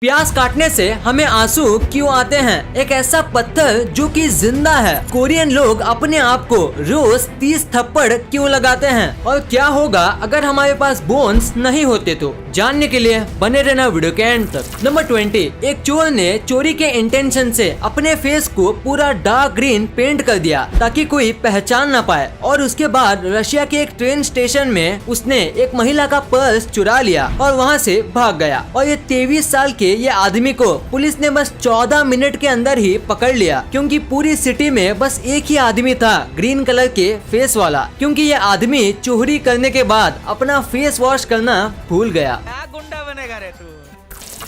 प्यास काटने से हमें आंसू क्यों आते हैं? एक ऐसा पत्थर जो कि जिंदा है। कोरियन लोग अपने आप को रोज 30 थप्पड़ क्यों लगाते हैं? और क्या होगा अगर हमारे पास बोन्स नहीं होते तो? जानने के लिए बने रहना वीडियो के एंड तक। नंबर 20, एक चोर ने चोरी के इंटेंशन से अपने फेस को पूरा डार्क ग्रीन पेंट कर दिया ताकि कोई पहचान न पाए, और उसके बाद रशिया के एक ट्रेन स्टेशन में उसने एक महिला का पर्स चुरा लिया और वहाँ से भाग गया। और ये 23 साल के ये आदमी को पुलिस ने बस 14 मिनट के अंदर ही पकड़ लिया, क्योंकि पूरी सिटी में बस एक ही आदमी था ग्रीन कलर के फेस वाला, क्योंकि ये आदमी चोरी करने के बाद अपना फेस वॉश करना भूल गया। क्या गुंडा बनेगा रे तू?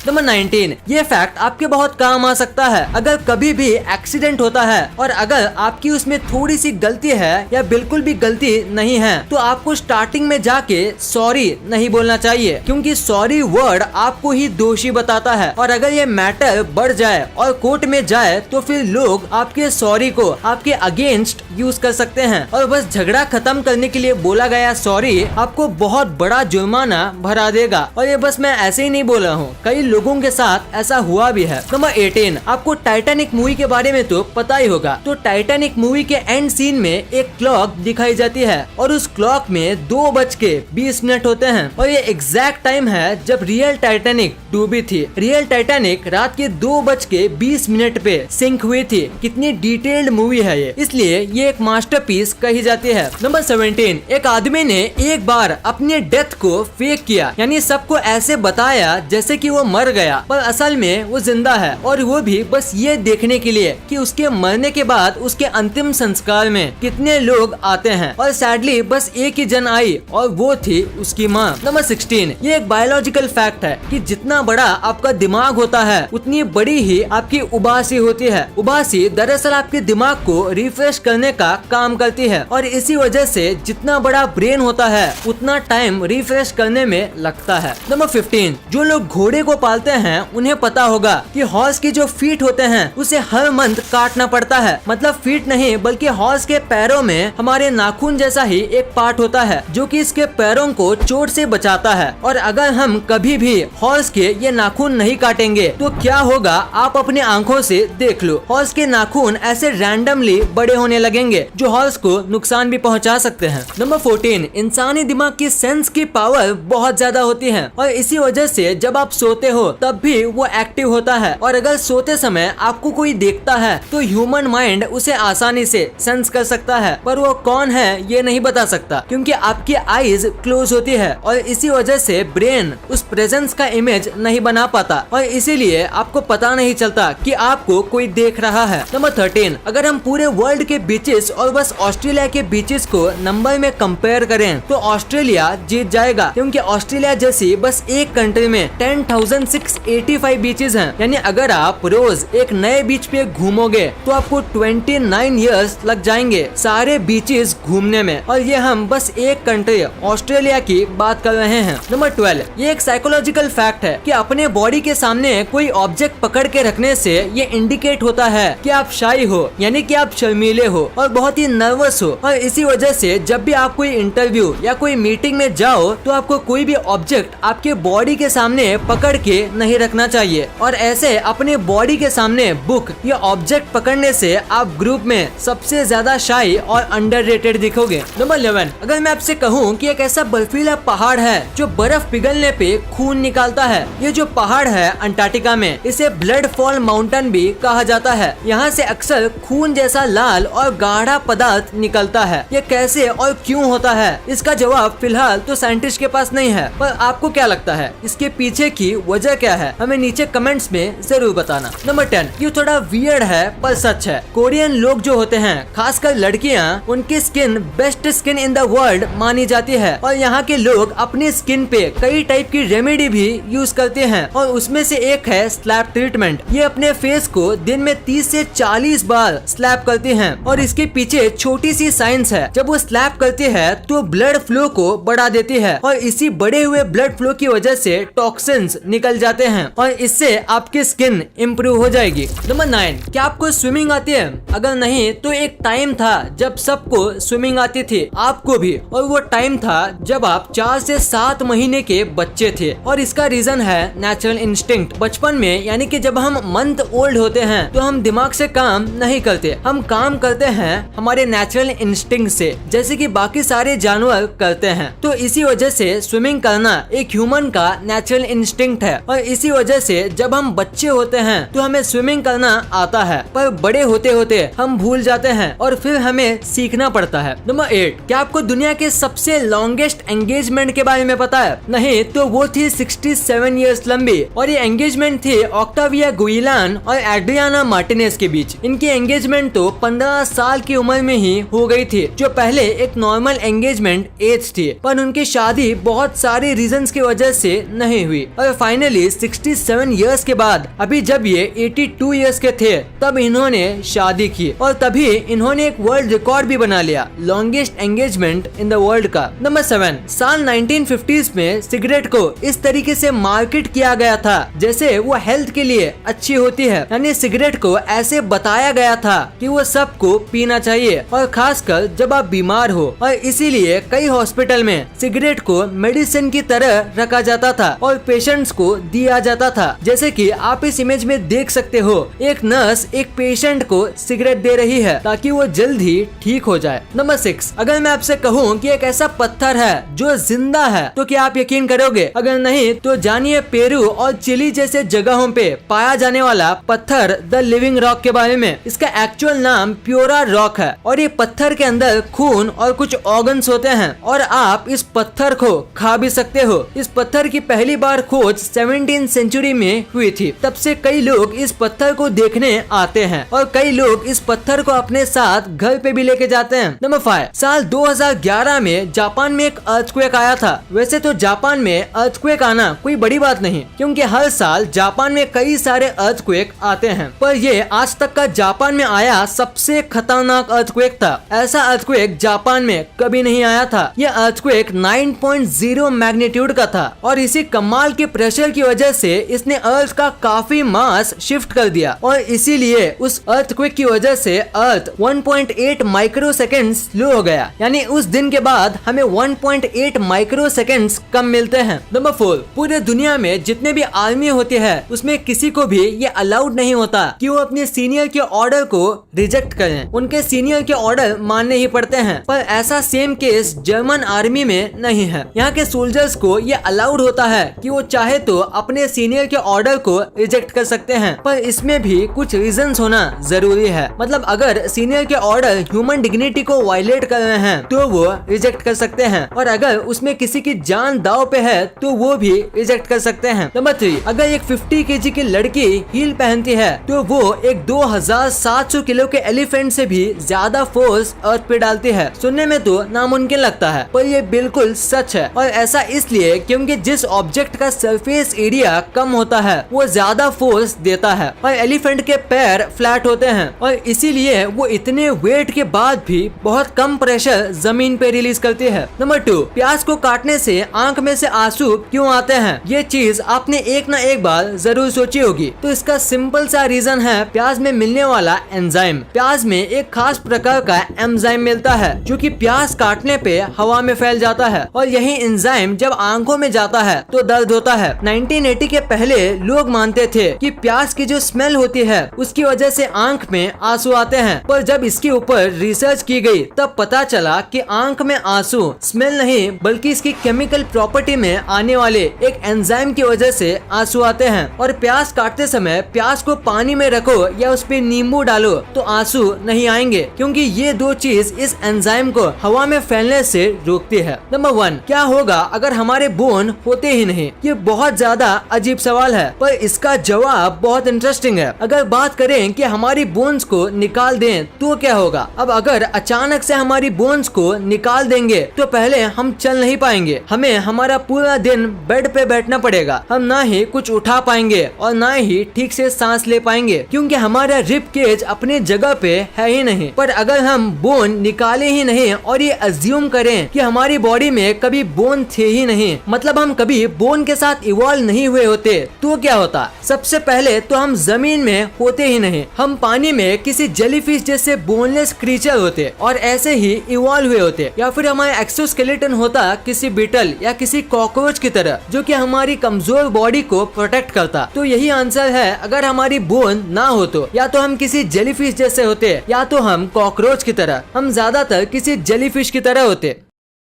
नंबर 19, ये फैक्ट आपके बहुत काम आ सकता है अगर कभी भी एक्सीडेंट होता है और अगर आपकी उसमें थोड़ी सी गलती है या बिल्कुल भी गलती नहीं है तो आपको स्टार्टिंग में जाके सॉरी नहीं बोलना चाहिए, क्योंकि सॉरी वर्ड आपको ही दोषी बताता है। और अगर ये मैटर बढ़ जाए और कोर्ट में जाए तो फिर लोग आपके सॉरी को आपके अगेंस्ट यूज कर सकते हैं, और बस झगड़ा खत्म करने के लिए बोला गया सॉरी आपको बहुत बड़ा जुर्माना भरा देगा। और ये बस मैं ऐसे ही नहीं बोल रहा हूँ, कई लोगों के साथ ऐसा हुआ भी है। नंबर 18, आपको टाइटैनिक मूवी के बारे में तो पता ही होगा। तो टाइटैनिक मूवी के एंड सीन में एक क्लॉक दिखाई जाती है और उस क्लॉक में 2:20 होते हैं, और ये एग्जैक्ट टाइम है जब रियल टाइटैनिक डूबी थी। रियल टाइटैनिक रात के 2:20 पे सिंक हुई थी। कितनी डिटेल्ड मूवी है ये, इसलिए ये एक मास्टरपीस कही जाती है। नंबर 17, एक आदमी ने एक बार अपने डेथ को फेक किया, यानी सबको ऐसे बताया जैसे कि वो मर गया, पर असल में वो जिंदा है, और वो भी बस ये देखने के लिए कि उसके मरने के बाद उसके अंतिम संस्कार में कितने लोग आते हैं। और सैडली बस एक ही जन आई और वो थी उसकी माँ। नंबर 16, ये एक बायोलॉजिकल फैक्ट है कि जितना बड़ा आपका दिमाग होता है उतनी बड़ी ही आपकी उबासी होती है। उबासी दरअसल आपके दिमाग को रिफ्रेश करने का काम करती है, और इसी वजह से जितना बड़ा ब्रेन होता है उतना टाइम रिफ्रेश करने में लगता है। नंबर 15, जो लोग घोड़े को पालते हैं उन्हें पता होगा कि हॉर्स की जो फीट होते हैं उसे हर मंथ काटना पड़ता है। मतलब फीट नहीं बल्कि हॉर्स के पैरों में हमारे नाखून जैसा ही एक पार्ट होता है जो कि इसके पैरों को चोट से बचाता है। और अगर हम कभी भी हॉर्स के ये नाखून नहीं काटेंगे तो क्या होगा आप अपनी आंखों से देख लो, हॉर्स के नाखून ऐसे रैंडमली बड़े होने लगेंगे जो हॉर्स को नुकसान भी पहुंचा सकते हैं। नंबर 14, इंसानी दिमाग की सेंस की पावर बहुत ज्यादा होती है, और इसी वजह से जब आप सोते हो तब भी वो एक्टिव होता है। और अगर सोते समय आपको कोई देखता है तो ह्यूमन माइंड उसे आसानी से सेंस कर सकता है, पर वो कौन है ये नहीं बता सकता, क्योंकि आपकी आईज क्लोज होती है, और इसी वजह से ब्रेन उस प्रेजेंस का इमेज नहीं बना पाता, और इसीलिए आपको पता नहीं चलता कि आपको कोई देख रहा है। नंबर 13, अगर हम पूरे वर्ल्ड के बीचेस और बस ऑस्ट्रेलिया के बीचेस को नंबर में कंपेयर करें तो ऑस्ट्रेलिया जीत जाएगा, क्योंकि ऑस्ट्रेलिया जैसी बस एक कंट्री में 10,685 बीचेस हैं। यानी अगर आप रोज एक नए बीच पे घूमोगे तो आपको 29 इयर्स लग जाएंगे सारे बीचेस घूमने में, और ये हम बस एक कंट्री ऑस्ट्रेलिया की बात कर रहे हैं। नंबर 12, ये एक साइकोलॉजिकल फैक्ट है कि अपने बॉडी के सामने कोई ऑब्जेक्ट पकड़ के रखने से ये इंडिकेट होता है कि आप शाई हो, यानी कि आप शर्मीले हो और बहुत ही नर्वस हो। और इसी वजह से जब भी आप कोई इंटरव्यू या कोई मीटिंग में जाओ तो आपको कोई भी ऑब्जेक्ट आपके बॉडी के सामने पकड़ के नहीं रखना चाहिए, और ऐसे अपने बॉडी के सामने बुक या ऑब्जेक्ट पकड़ने से आप ग्रुप में सबसे ज्यादा शाई और अंडररेटेड दिखोगे। नंबर 11, अगर मैं आपसे कहूँ कि एक ऐसा बर्फीला पहाड़ है जो बर्फ पिघलने पे खून निकालता है, ये जो पहाड़ है अंटार्कटिका में, इसे ब्लड फॉल माउंटेन भी कहा जाता है। यहाँ से अक्सर खून जैसा लाल और गाढ़ा पदार्थ निकलता है। ये कैसे और क्यों होता है, इसका जवाब फिलहाल तो साइंटिस्ट के पास नहीं है, पर आपको क्या लगता है इसके पीछे की वजह क्या है? हमें नीचे कमेंट्स में जरूर बताना। नंबर 10, ये थोड़ा वियर्ड है पर सच है। कोरियन लोग जो होते हैं, खासकर लड़कियां, उनकी skin best skin in the world मानी जाती है, और यहाँ के लोग अपनी स्किन पे कई टाइप की रेमेडी भी यूज करते हैं, और उसमें से एक है स्लैप ट्रीटमेंट। ये अपने फेस को दिन में 30 से 40 बार स्लैप करती हैं, और इसके पीछे छोटी सी साइंस है। जब वो स्लैप करती है तो ब्लड फ्लो को बढ़ा देती है, और इसी बढ़े हुए ब्लड फ्लो की वजह से टॉक्सिन्स निकल निकल जाते हैं और इससे आपकी स्किन इम्प्रूव हो जाएगी। नंबर 9, क्या आपको स्विमिंग आती है? अगर नहीं तो एक टाइम था जब सबको स्विमिंग आती थी, आपको भी, और वो टाइम था जब आप 4 से 7 महीने के बच्चे थे। और इसका रीजन है नेचुरल इंस्टिंक्ट। बचपन में यानी कि जब हम मंथ ओल्ड होते हैं तो हम दिमाग से काम नहीं करते, हम काम करते हैं हमारे नेचुरल इंस्टिंक्ट से, जैसे कि बाकी सारे जानवर करते हैं। तो इसी वजह से स्विमिंग करना एक ह्यूमन का नेचुरल इंस्टिंक्ट है और इसी वजह से जब हम बच्चे होते हैं तो हमें स्विमिंग करना आता है, पर बड़े होते होते हम भूल जाते हैं और फिर हमें सीखना पड़ता है। नंबर 8, क्या आपको दुनिया के सबसे लॉन्गेस्ट एंगेजमेंट के बारे में पता है? नहीं तो वो थी 67 इयर्स लंबी और ये एंगेजमेंट थी ऑक्टाविया गुइलान और एड्रियाना मार्टिनेज के बीच। इनकी एंगेजमेंट तो 15 साल की उम्र में ही हो गई थी, जो पहले एक नॉर्मल एंगेजमेंट एज थी, पर उनकी शादी बहुत सारे रीजंस की वजह से नहीं हुई और फाइनली 67 इयर्स के बाद अभी जब ये 82 इयर्स के थे तब इन्होंने शादी की और तभी इन्होंने एक वर्ल्ड रिकॉर्ड भी बना लिया, longest engagement in the world का। नंबर 7, साल 1950s में सिगरेट को इस तरीके से मार्केट किया गया था जैसे वो हेल्थ के लिए अच्छी होती है, यानी सिगरेट को ऐसे बताया गया था कि वो सबको पीना चाहिए और खासकर जब आप बीमार हो, और इसीलिए कई हॉस्पिटल में सिगरेट को मेडिसिन की तरह रखा जाता था और पेशेंट्स को दिया जाता था। जैसे कि आप इस इमेज में देख सकते हो, एक नर्स एक पेशेंट को सिगरेट दे रही है ताकि वो जल्द ही ठीक हो जाए। नंबर 6, अगर मैं आपसे कहूँ कि एक ऐसा पत्थर है जो जिंदा है तो क्या आप यकीन करोगे? अगर नहीं तो जानिए पेरू और चिली जैसे जगहों पे पाया जाने वाला पत्थर द लिविंग रॉक के बारे में। इसका एक्चुअल नाम प्योरा रॉक है और ये पत्थर के अंदर खून और कुछ ऑर्गन्स होते हैं और आप इस पत्थर को खा भी सकते हो। इस पत्थर की पहली बार खोज 17वीं सेंचुरी में हुई थी, तब से कई लोग इस पत्थर को देखने आते हैं और कई लोग इस पत्थर को अपने साथ घर पे भी लेके जाते हैं। नंबर 5, साल 2011 में जापान में एक अर्थक्वेक आया था। वैसे तो जापान में अर्थक्वेक आना कोई बड़ी बात नहीं, क्योंकि हर साल जापान में कई सारे अर्थक्वेक आते हैं, पर ये आज तक का जापान में आया सबसे खतरनाक अर्थक्वेक था। ऐसा अर्थक्वेक जापान में कभी नहीं आया था। यह अर्थक्वेक 9.0 मैग्नीट्यूड का था और इसी कमाल के प्रेशर की वजह से इसने अर्थ का काफी मास शिफ्ट कर दिया और इसीलिए उस अर्थक्वेक की वजह से अर्थ 1.8 माइक्रो सेकेंड स्लो हो गया, यानी उस दिन के बाद हमें 1.8 माइक्रो सेकेंड कम मिलते हैं। नंबर 4, पूरे दुनिया में जितने भी आर्मी होती है उसमें किसी को भी ये अलाउड नहीं होता कि वो अपने सीनियर के ऑर्डर को रिजेक्ट करें, उनके सीनियर के ऑर्डर मानने ही पड़ते हैं। पर ऐसा सेम केस जर्मन आर्मी में नहीं है। यहाँ के सोल्जर्स को ये अलाउड होता है कि वो चाहे तो अपने सीनियर के ऑर्डर को रिजेक्ट कर सकते हैं, पर इसमें भी कुछ रीजंस होना जरूरी है। मतलब अगर सीनियर के ऑर्डर ह्यूमन डिग्निटी को वायलेट कर रहे हैं तो वो रिजेक्ट कर सकते हैं, और अगर उसमें किसी की जान दाव पे है तो वो भी रिजेक्ट कर सकते हैं। नंबर 3, अगर एक 50 kg की लड़की हील पहनती है तो वो एक 2700 किलो के एलिफेंट से भी ज्यादा फोर्स अर्थ पे डालती है। सुनने में तो नामुमकिन लगता है पर ये बिल्कुल सच है, और ऐसा इसलिए क्योंकि जिस ऑब्जेक्ट का सरफेस एरिया कम होता है वो ज्यादा फोर्स देता है, और एलिफेंट के पैर फ्लैट होते हैं और इसीलिए वो इतने वेट के बाद भी बहुत कम प्रेशर जमीन पे रिलीज करती है। नंबर 2, प्याज को काटने से आंख में से आंसू क्यों आते हैं? ये चीज आपने एक ना एक बार जरूर सोची होगी। तो इसका सिंपल सा रीजन है प्याज में मिलने वाला एंजाइम। प्याज में एक खास प्रकार का एंजाइम मिलता है जो कि प्याज काटने पे हवा में फैल जाता है, और यही एंजाइम जब आंखों में जाता है तो दर्द होता है। 1980 के पहले लोग मानते थे कि प्याज की जो स्मेल होती है उसकी वजह से आंख में आंसू आते हैं, पर जब इसके ऊपर रिसर्च की गई तब पता चला कि आंख में आंसू स्मेल नहीं बल्कि इसकी केमिकल प्रॉपर्टी में आने वाले एक एंजाइम की वजह से आंसू आते हैं। और प्याज काटते समय प्याज को पानी में रखो या उस पे नींबू डालो तो आंसू नहीं आएंगे, क्योंकि ये दो चीज इस एंजाइम को हवा में फैलने से रोकती है। नंबर 1, क्या होगा अगर हमारे बोन होते ही नहीं? ये बहुत ज्यादा अजीब सवाल है पर इसका जवाब बहुत इंटरेस्टिंग है। अगर बात करें कि हमारी बोन्स को निकाल दें तो क्या होगा? अब अगर अचानक से हमारी बोन्स को निकाल देंगे तो पहले हम चल नहीं पाएंगे, हमें हमारा पूरा दिन बेड पे बैठना पड़ेगा, हम ना ही कुछ उठा पाएंगे और ना ही ठीक से सांस ले पाएंगे, क्योंकि हमारा रिब केज अपने जगह पे है ही नहीं। पर अगर हम बोन निकाले ही नहीं और ये अज्यूम करें कि हमारी बॉडी में कभी बोन थे ही नहीं, मतलब हम कभी बोन के साथ इवॉल्व इवॉल्व नहीं हुए होते तो क्या होता? सबसे पहले तो हम जमीन में होते ही नहीं, हम पानी में किसी जेलीफिश जैसे बोनलेस क्रीचर होते और ऐसे ही इवॉल्व हुए होते, या फिर हमारा एक्सोस्केलेटन होता किसी बीटल या किसी कॉकरोच की तरह जो कि हमारी कमजोर बॉडी को प्रोटेक्ट करता। तो यही आंसर है, अगर हमारी बोन ना हो तो या तो हम किसी जेलीफिश जैसे होते या तो हम कॉकरोच की तरह। हम ज्यादातर किसी जेलीफिश की तरह होते।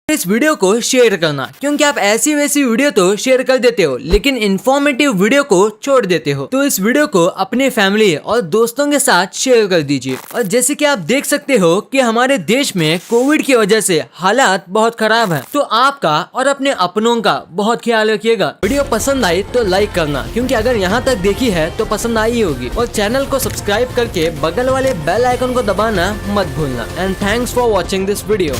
इस वीडियो को शेयर करना, क्योंकि आप ऐसी वैसी वीडियो तो शेयर कर देते हो लेकिन इन्फॉर्मेटिव वीडियो को छोड़ देते हो। तो इस वीडियो को अपने फैमिली और दोस्तों के साथ शेयर कर दीजिए। और जैसे कि आप देख सकते हो कि हमारे देश में कोविड की वजह से हालात बहुत खराब है, तो आपका और अपने अपनों का बहुत ख्याल रखिएगा। वीडियो पसंद आई तो लाइक करना, क्योंकि अगर यहाँ तक देखी है तो पसंद आई होगी। और चैनल को सब्सक्राइब करके बगल वाले बेल आइकन को दबाना मत भूलना। And thanks for watching this video.